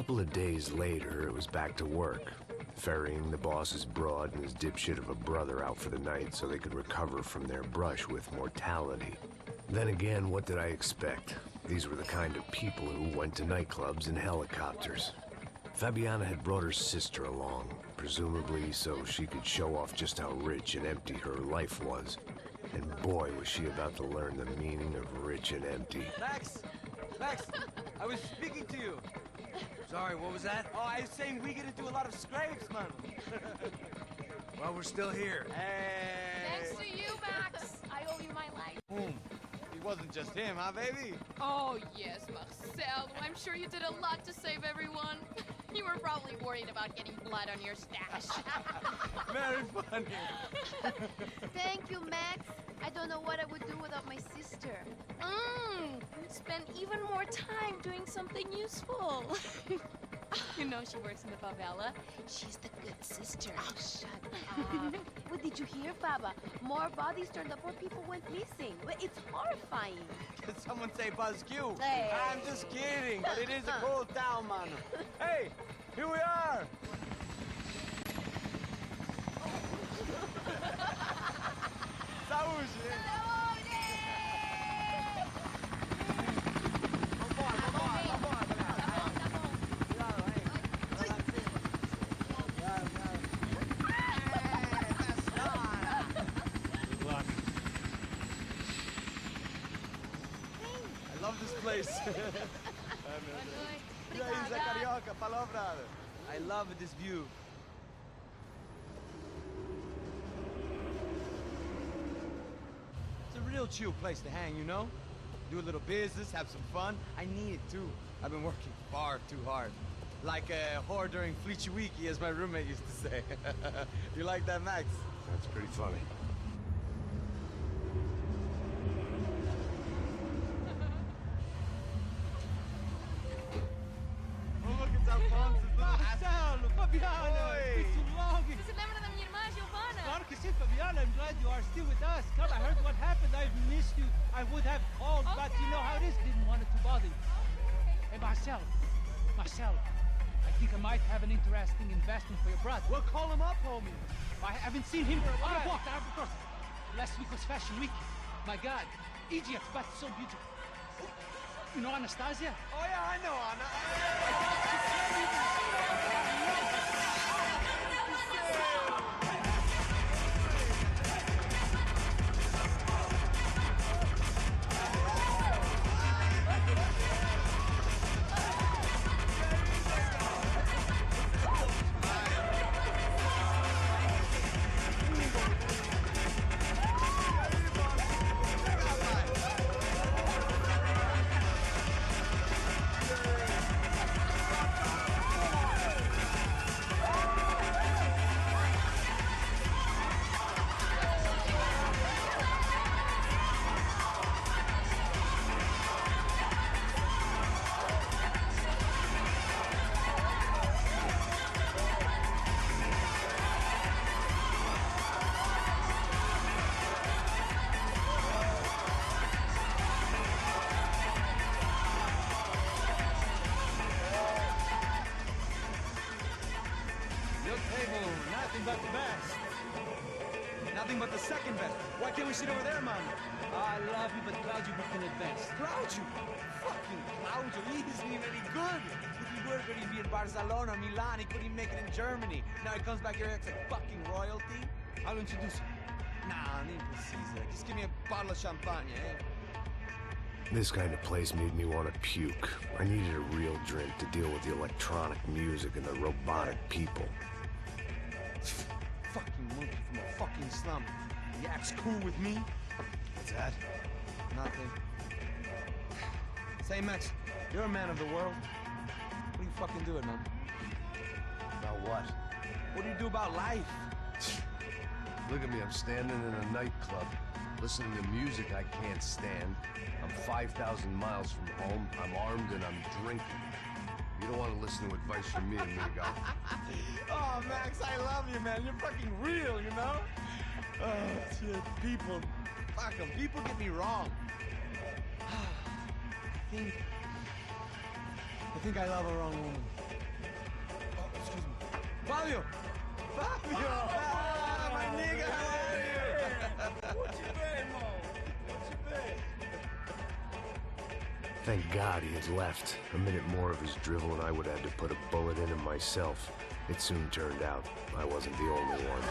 couple of days later, it was back to work, ferrying the boss's broad and his dipshit of a brother out for the night so they could recover from their brush with mortality. Then again, what did I expect? These were the kind of people who went to nightclubs in helicopters. Fabiana had brought her sister along, presumably so she could show off just how rich and empty her life was. And boy, was she about to learn the meaning of rich and empty. Max! Max! I was speaking to you. Sorry, what was that? Oh, I was saying we get to do a lot of scrapes, man. Well, we're still here. Hey! Thanks to you, Max. I owe you my life. Boom. It wasn't just him, huh, baby? Oh, yes, Marcel. I'm sure you did a lot to save everyone. You were probably worried about getting blood on your stash. Very funny. Thank you, Max. I don't know what I would do without my sister. Spend even more time doing something useful. You know she works in the favela. She's the good sister. Oh, shut up. What did you hear, Baba? More bodies turned up where people went missing. It's horrifying. Did someone say Buzz Q? Hey. I'm just kidding, but it is a cool town, man. Hey, here we are. Saúde. I love this place. Isla Carioca, palavra. I love this view. It's a real chill place to hang, you know? Do a little business, have some fun. I need it too. I've been working far too hard. Like a whore during Fleechy-Weeky, as my roommate used to say. You like that, Max? That's pretty funny. Oh, look, it's Alfonso's little Marcelo, Fabiana, Oi. it's been too long. Você se lembra da minha irmã, Giovanna? Claro que sim, Fabiana. I'm glad you are still with us. Come, I heard what happened. I've missed you. I would have called, but you know how it is. Didn't want it to bother you. Hey, Marcelo, I think I might have an interesting investment for your brother. Well, call him up, homie. I haven't seen him for a while. Walk out, of course. Last week was Fashion Week. My God, Egypt, but so beautiful. You know Anastasia? Oh, yeah, I know, Anna. Your table, nothing but the best. Nothing but the second best. Why can't we sit over there, man? I love you, but glad you booked in advance. Claudio! Fucking Claudio, he isn't even any good. If he were going to be in Barcelona, Milan, he couldn't even make it in Germany. Now he comes back here and acts like fucking royalty. I'll introduce you. Nah, need precisa. Just give me a bottle of champagne, eh? This kind of place made me want to puke. I needed a real drink to deal with the electronic music and the robotic people. Fucking monkey from a fucking slum. He acts cool with me. What's that? Nothing. Say, Max, you're a man of the world. What do you fucking do it, man? About what? What do you do about life? Look at me, I'm standing in a nightclub, listening to music I can't stand. I'm 5,000 miles from home, I'm armed, and I'm drinking. You don't want to listen to advice from me, amigo. Oh, Max, I love you, man. You're fucking real, you know? Oh, shit. People. Fuck 'em. People get me wrong. I think I love a wrong woman. Fabio! Fabio! Ah, my nigga, how are you? Thank God he had left. A minute more of his drivel and I would have had to put a bullet in him myself. It soon turned out I wasn't the only one.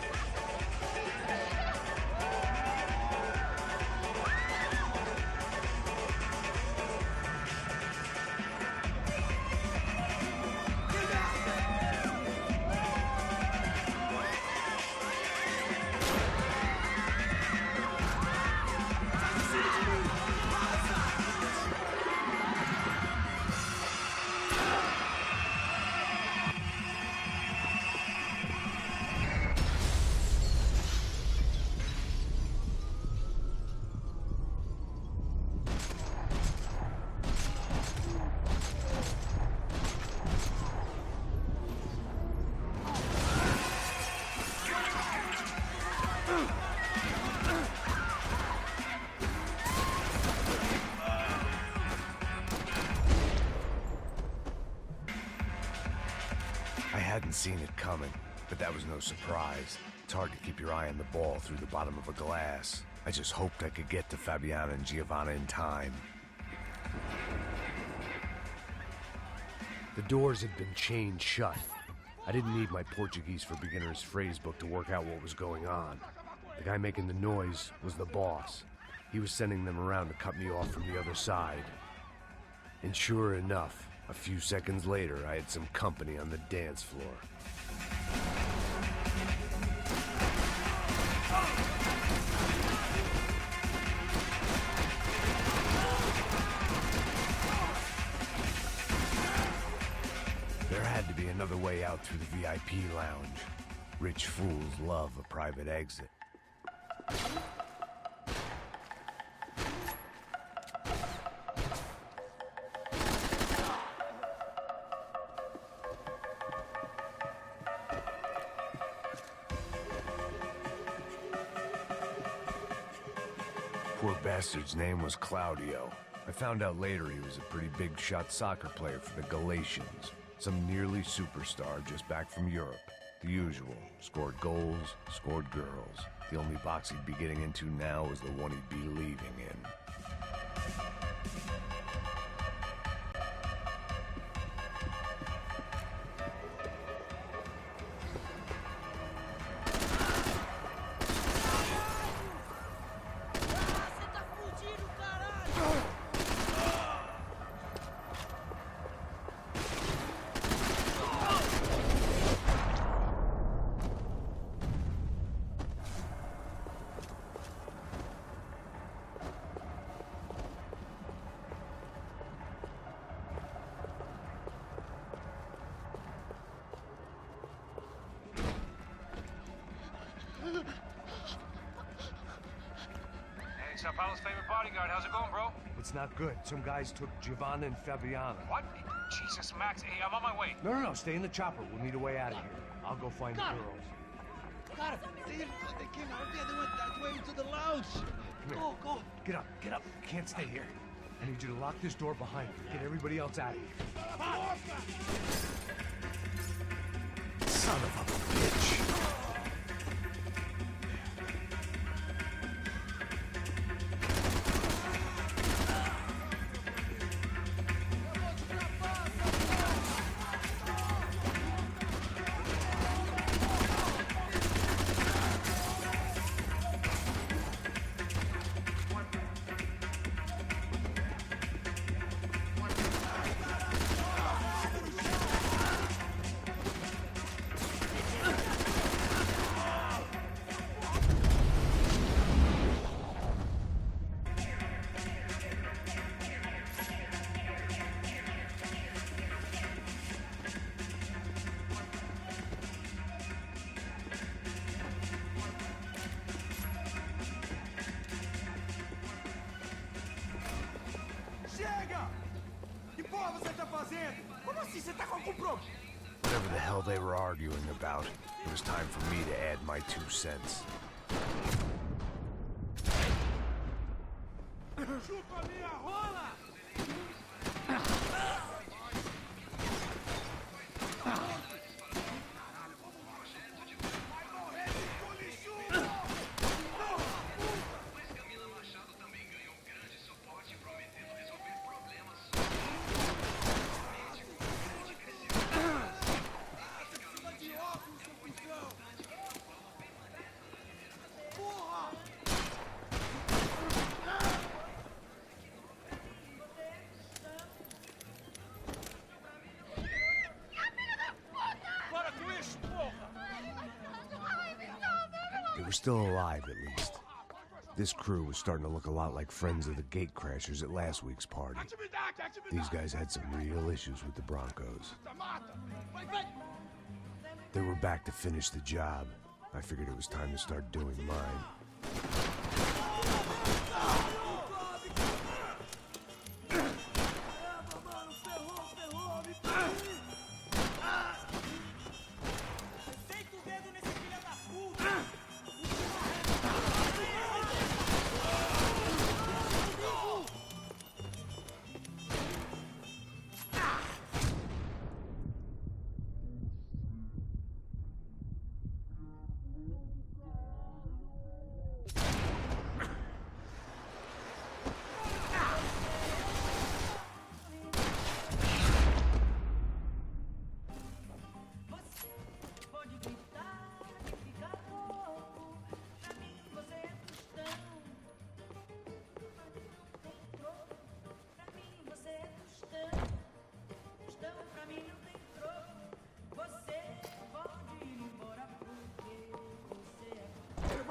I hadn't seen it coming, but that was no surprise. It's hard to keep your eye on the ball through the bottom of a glass. I just hoped I could get to Fabiana and Giovanna in time. The doors had been chained shut. I didn't need my Portuguese for Beginners phrase book to work out what was going on. The guy making the noise was the boss. He was sending them around to cut me off from the other side. And sure enough, a few seconds later, I had some company on the dance floor. There had to be another way out through the VIP lounge. Rich fools love a private exit. Poor bastard's name was Claudio. I found out later he was a pretty big shot soccer player for the Galatians. Some nearly superstar just back from Europe. The usual. Scored goals, scored girls. The only box he'd be getting into now was the one he'd be leaving in. Sao Paulo's favorite bodyguard. How's it going, bro? It's not good. Some guys took Giovanna and Fabiana. What? Jesus, Max. Hey, I'm on my way. No. Stay in the chopper. We'll need a way out of here. I'll go find the girls. God, they came out there. They went that way into the lounge. Go. Get up. You can't stay here. I need you to lock this door behind you. Get everybody else out of here. Son of a bitch. Whatever the hell they were arguing about, it was time for me to add my 2 cents. were still alive, at least. This crew was starting to look a lot like friends of the gatecrashers at last week's party. These guys had some real issues with the Broncos. They were back to finish the job. I figured it was time to start doing mine.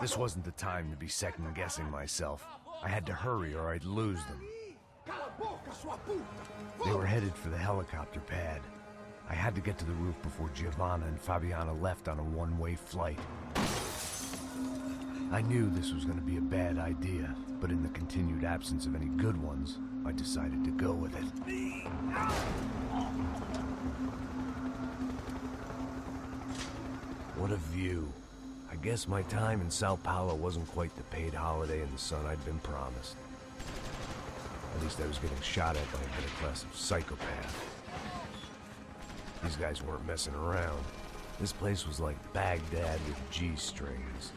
This wasn't the time to be second-guessing myself. I had to hurry or I'd lose them. They were headed for the helicopter pad. I had to get to the roof before Giovanna and Fabiana left on a one-way flight. I knew this was going to be a bad idea, but in the continued absence of any good ones, I decided to go with it. What a view. I guess my time in Sao Paulo wasn't quite the paid holiday in the sun I'd been promised. At least I was getting shot at by a better class of psychopath. These guys weren't messing around. This place was like Baghdad with G-strings.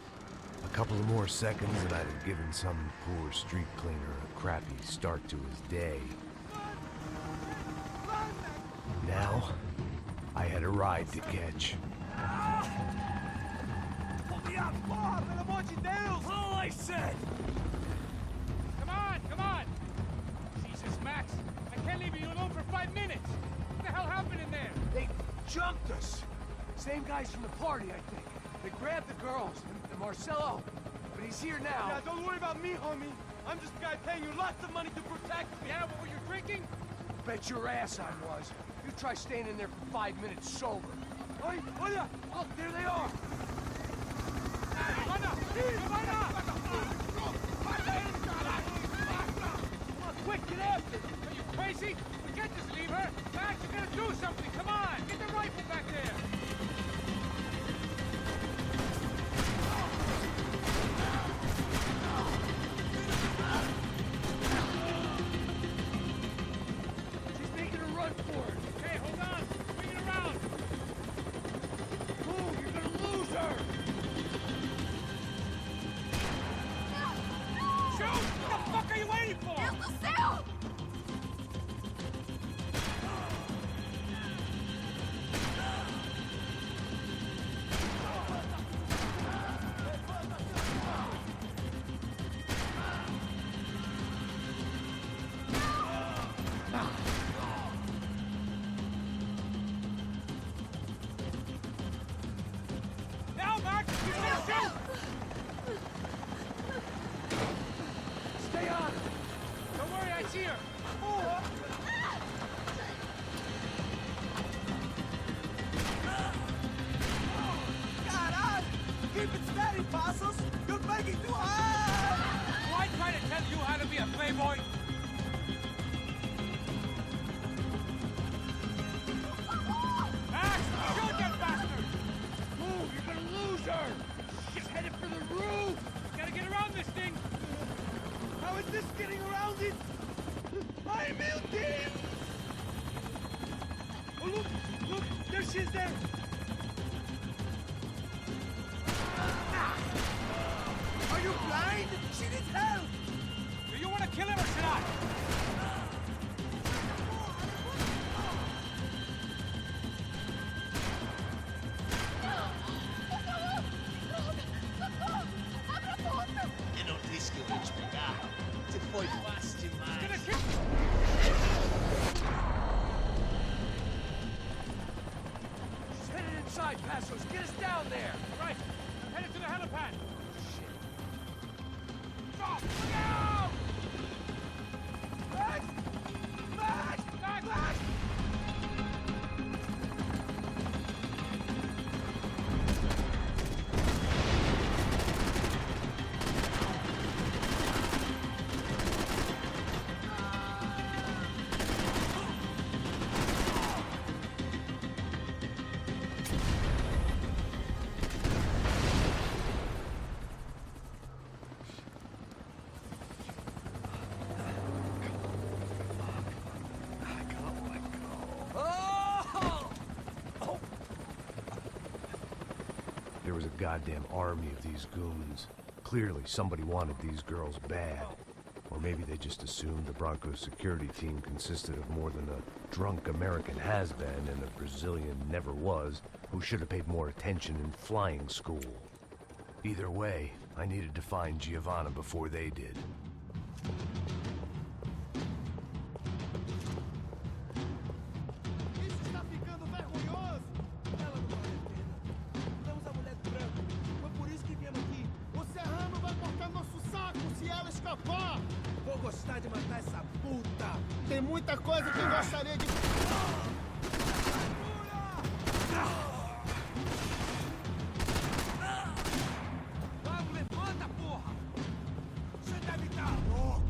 A couple of more seconds and I'd have given some poor street cleaner a crappy start to his day. Now, I had a ride to catch. All I said! Come on! Jesus, Max, I can't leave you alone for 5 minutes! What the hell happened in there? They jumped us! Same guys from the party, I think. They grabbed the girls, and Marcelo, but he's here now. Yeah, don't worry about me, homie. I'm just a guy paying you lots of money to protect me. Yeah, what were you drinking? Bet your ass I was. You try staying in there for 5 minutes sober. Oi, olha! Oh, there they are! Come on, quick, get after them! Are you crazy? We can't just leave her! Max, you gotta do something! Come on! Get the rifle back there! She's making a run for it! Hey, hold on! Bring it around! Move, you're gonna lose her! Shoot! What the fuck are you waiting for? It's the cell! Now, Max! You can't shoot! Stay on! Don't worry, I see her! Caralho! Keep it steady, Passos! You're making too hard! Do I try to tell you how to be a playboy? Max! Shoot that bastard! Move, you're gonna lose her! She's headed for the roof! Gotta get around this thing! How is this getting around it? I'm melting! Oh, look! There she is there! Are you blind? She needs help! Do you want to kill him or should I? Eu não disse que eu ia te pegar. Você foi fácil demais. Gonna kill... She's headed inside, Passos! Get us down there! Right, I'm headed to the helipad. goddamn army of these goons. Clearly, somebody wanted these girls bad. Or maybe they just assumed the Broncos security team consisted of more than a drunk American has-been and a Brazilian never-was who should have paid more attention in flying school. Either way, I needed to find Giovanna before they did. Isso está ficando vergonhoso! Ela não vale a pena. Estamos a mulher do branco. Foi por isso que viemos aqui. O Serrano vai cortar nosso saco se ela escapar! Vou gostar de matar essa puta! Tem muita coisa que eu gostaria de... Vamos, levanta, porra! Você deve estar louco!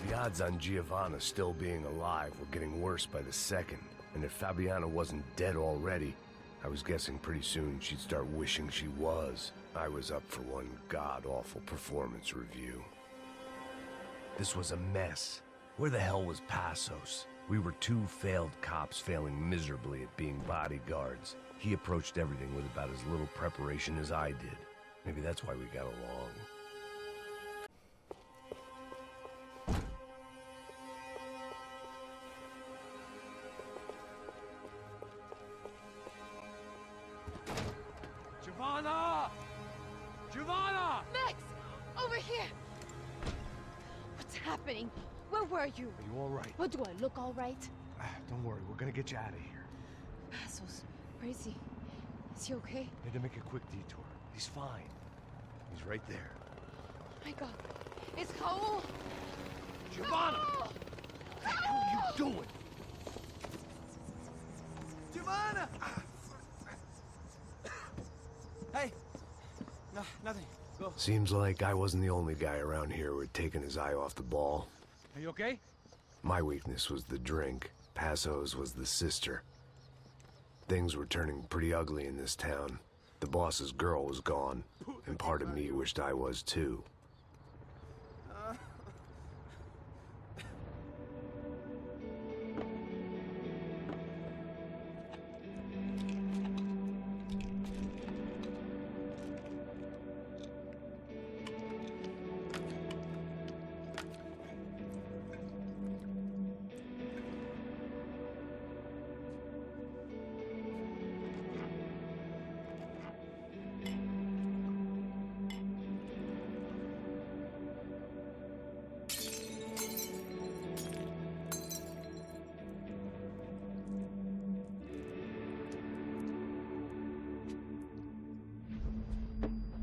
The odds on Giovanna still being alive were getting worse by the second, and if Fabiana wasn't dead already, I was guessing pretty soon she'd start wishing she was. I was up for one god-awful performance review. This was a mess. Where the hell was Passos? We were two failed cops failing miserably at being bodyguards. He approached everything with about as little preparation as I did. Maybe that's why we got along. Giovanna! Giovanna! Max! Over here! What's happening? Where were you? Are you all right? What, do I look all right? Don't worry, we're gonna get you out of here. Passos, where is he? Is he okay? Had to make a quick detour. He's fine. He's right there. Oh my God. It's Raul! Giovanna! Raul! What the hell are you doing? Giovanna! Hey! No, nothing. Go. Seems like I wasn't the only guy around here who had taken his eye off the ball. Are you okay? My weakness was the drink. Passos was the sister. Things were turning pretty ugly in this town. The boss's girl was gone, and part of me wished I was too.